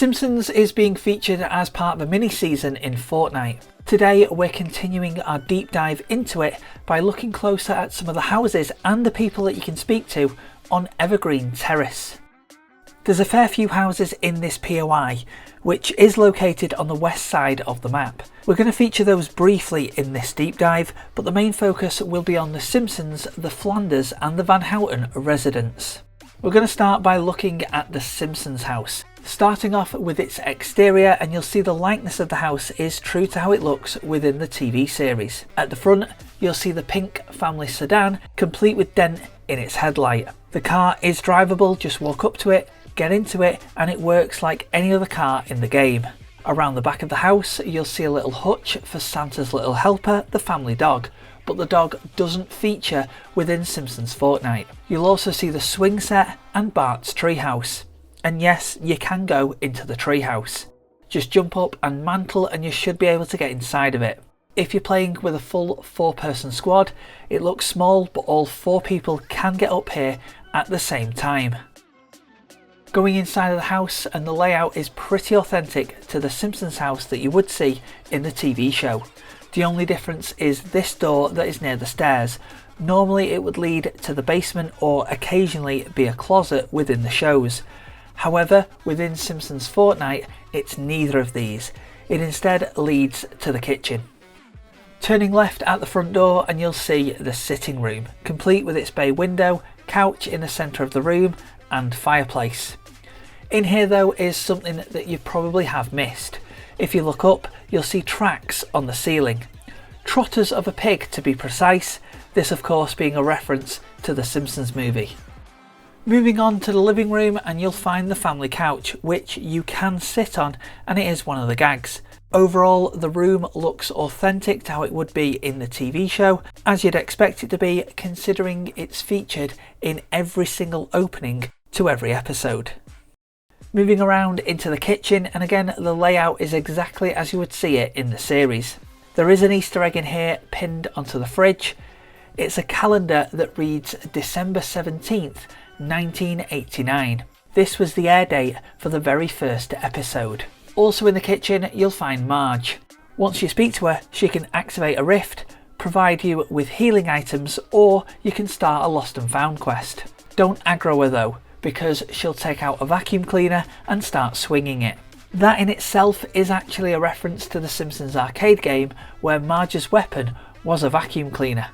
Simpsons is being featured as part of a mini-season in Fortnite. Today we're continuing our deep dive into it by looking closer at some of the houses and the people that you can speak to on Evergreen Terrace. There's a fair few houses in this P.O.I, which is located on the west side of the map. We're going to feature those briefly in this deep dive, but the main focus will be on the Simpsons, the Flanders and the Van Houten residents. We're going to start by looking at the Simpsons house. Starting off with its exterior, and you'll see the likeness of the house is true to how it looks within the TV series. At the front, you'll see the pink family sedan, complete with dent in its headlight. The car is drivable, just walk up to it, get into it, and it works like any other car in the game. Around the back of the house, you'll see a little hutch for Santa's little helper, the family dog, but the dog doesn't feature within Simpsons Fortnite. You'll also see the swing set and Bart's treehouse. And yes, you can go into the treehouse. Just jump up and mantle and you should be able to get inside of it. If you're playing with a full 4-person squad, it looks small, but all 4 people can get up here at the same time. Going inside of the house, and the layout is pretty authentic to the Simpsons house that you would see in the TV show. The only difference is this door that is near the stairs. Normally it would lead to the basement or occasionally be a closet within the shows. However, within Simpsons Fortnite, it's neither of these. It instead leads to the kitchen. Turning left at the front door and you'll see the sitting room, complete with its bay window, couch in the centre of the room and fireplace. In here though is something that you probably have missed. If you look up, you'll see tracks on the ceiling. Trotters of a pig to be precise, this of course being a reference to the Simpsons movie. Moving on to the living room, and you'll find the family couch, which you can sit on, and it is one of the gags. Overall, the room looks authentic to how it would be in the TV show, as you'd expect it to be, considering it's featured in every single opening to every episode. Moving around into the kitchen, and again the layout is exactly as you would see it in the series. There is an Easter egg in here pinned onto the fridge. It's a calendar that reads December 17th, 1989. This was the air date for the very first episode. Also in the kitchen you'll find Marge. Once you speak to her, she can activate a rift, provide you with healing items, or you can start a lost and found quest. Don't aggro her though, because she'll take out a vacuum cleaner and start swinging it. That in itself is actually a reference to the Simpsons arcade game where Marge's weapon was a vacuum cleaner.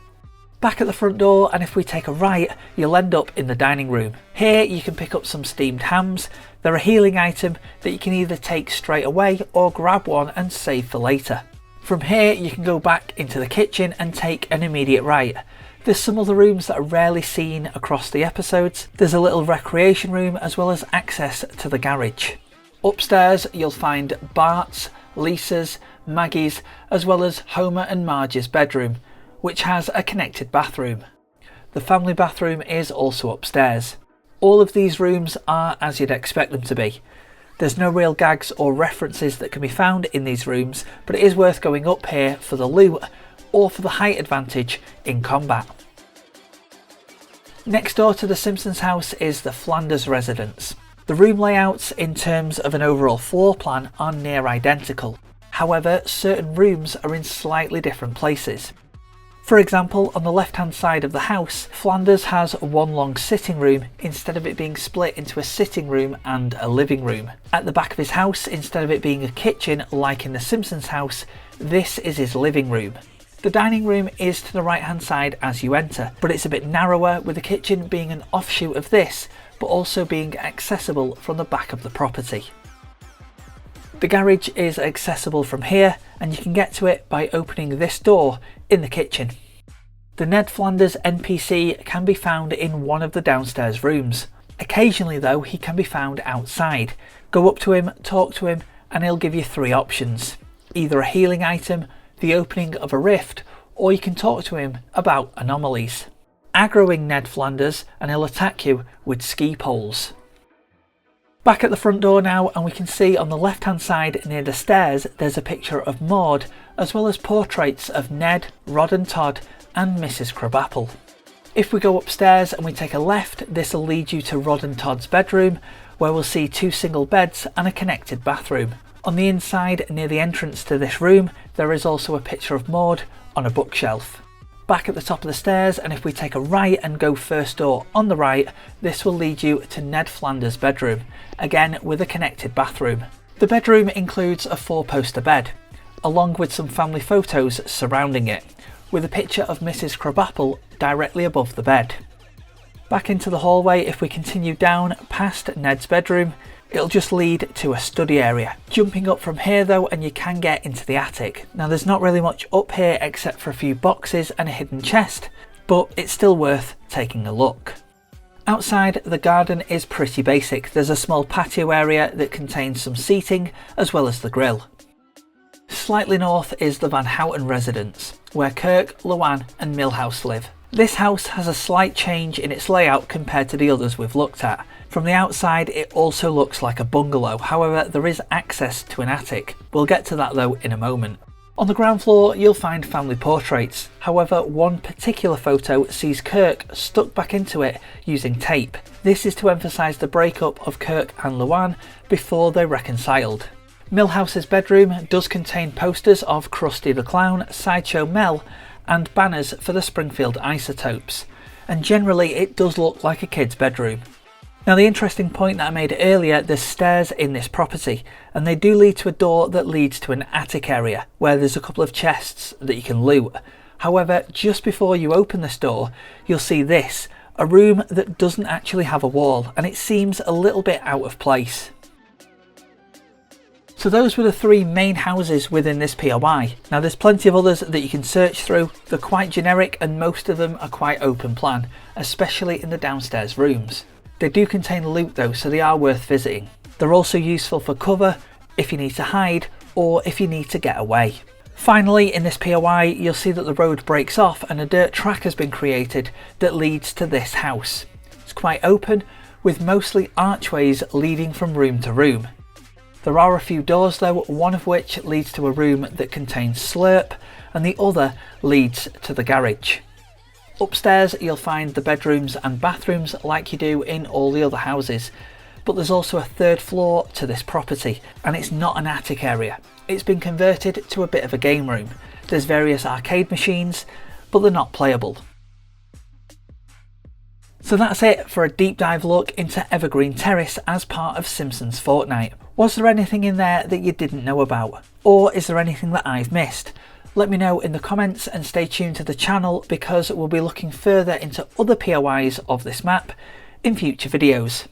Back at the front door, and if we take a right, you'll end up in the dining room. Here you can pick up some steamed hams. They're a healing item that you can either take straight away or grab one and save for later. From here you can go back into the kitchen and take an immediate right. There's some other rooms that are rarely seen across the episodes. There's a little recreation room as well as access to the garage. Upstairs you'll find Bart's, Lisa's, Maggie's as well as Homer and Marge's bedroom, which has a connected bathroom. The family bathroom is also upstairs. All of these rooms are as you'd expect them to be. There's no real gags or references that can be found in these rooms, but it is worth going up here for the loot or for the height advantage in combat. Next door to the Simpsons house is the Flanders residence. The room layouts in terms of an overall floor plan are near identical. However, certain rooms are in slightly different places. For example, on the left hand side of the house, Flanders has one long sitting room instead of it being split into a sitting room and a living room. At the back of his house, instead of it being a kitchen like in the Simpsons house, this is his living room. The dining room is to the right hand side as you enter, but it's a bit narrower, with the kitchen being an offshoot of this, but also being accessible from the back of the property. The garage is accessible from here, and you can get to it by opening this door in the kitchen. The Ned Flanders NPC can be found in one of the downstairs rooms. Occasionally though, he can be found outside. Go up to him, talk to him, and he'll give you 3 options. Either a healing item, the opening of a rift, or you can talk to him about anomalies. Aggroing Ned Flanders and he'll attack you with ski poles. Back at the front door now, and we can see on the left hand side near the stairs there's a picture of Maud, as well as portraits of Ned, Rod and Todd and Mrs Crabapple. If we go upstairs and we take a left, this will lead you to Rod and Todd's bedroom, where we'll see 2 single beds and a connected bathroom. On the inside, near the entrance to this room, there is also a picture of Maud on a bookshelf. Back at the top of the stairs, and if we take a right and go first door on the right, this will lead you to Ned Flanders' bedroom, again with a connected bathroom. The bedroom includes a 4-poster bed, along with some family photos surrounding it, with a picture of Mrs. Crabapple directly above the bed. Back into the hallway, if we continue down past Ned's bedroom, it'll just lead to a study area. Jumping up from here though, and you can get into the attic. Now there's not really much up here except for a few boxes and a hidden chest, but it's still worth taking a look. Outside, the garden is pretty basic. There's a small patio area that contains some seating as well as the grill. Slightly north is the Van Houten residence, where Kirk, Luann and Milhouse live. This house has a slight change in its layout compared to the others we've looked at. From the outside it also looks like a bungalow, however there is access to an attic. We'll get to that though in a moment. On the ground floor you'll find family portraits, however one particular photo sees Kirk stuck back into it using tape. This is to emphasise the breakup of Kirk and Luann before they reconciled. Milhouse's bedroom does contain posters of Krusty the Clown, Sideshow Mel and banners for the Springfield Isotopes, and generally it does look like a kid's bedroom. Now the interesting point that I made earlier, there's stairs in this property and they do lead to a door that leads to an attic area where there's a couple of chests that you can loot. However, just before you open this door you'll see this, a room that doesn't actually have a wall and it seems a little bit out of place. So those were the 3 main houses within this P.O.I. Now there's plenty of others that you can search through. They're quite generic and most of them are quite open plan, especially in the downstairs rooms. They do contain loot though, so they are worth visiting. They're also useful for cover, if you need to hide, or if you need to get away. Finally, in this P.O.I. you'll see that the road breaks off and a dirt track has been created that leads to this house. It's quite open, with mostly archways leading from room to room. There are a few doors though, one of which leads to a room that contains Slurp and the other leads to the garage. Upstairs you'll find the bedrooms and bathrooms like you do in all the other houses, but there's also a 3rd floor to this property and it's not an attic area. It's been converted to a bit of a game room. There's various arcade machines, but they're not playable. So that's it for a deep dive look into Evergreen Terrace as part of Simpsons Fortnite. Was there anything in there that you didn't know about? Or is there anything that I've missed? Let me know in the comments and stay tuned to the channel because we'll be looking further into other P.O.Is of this map in future videos.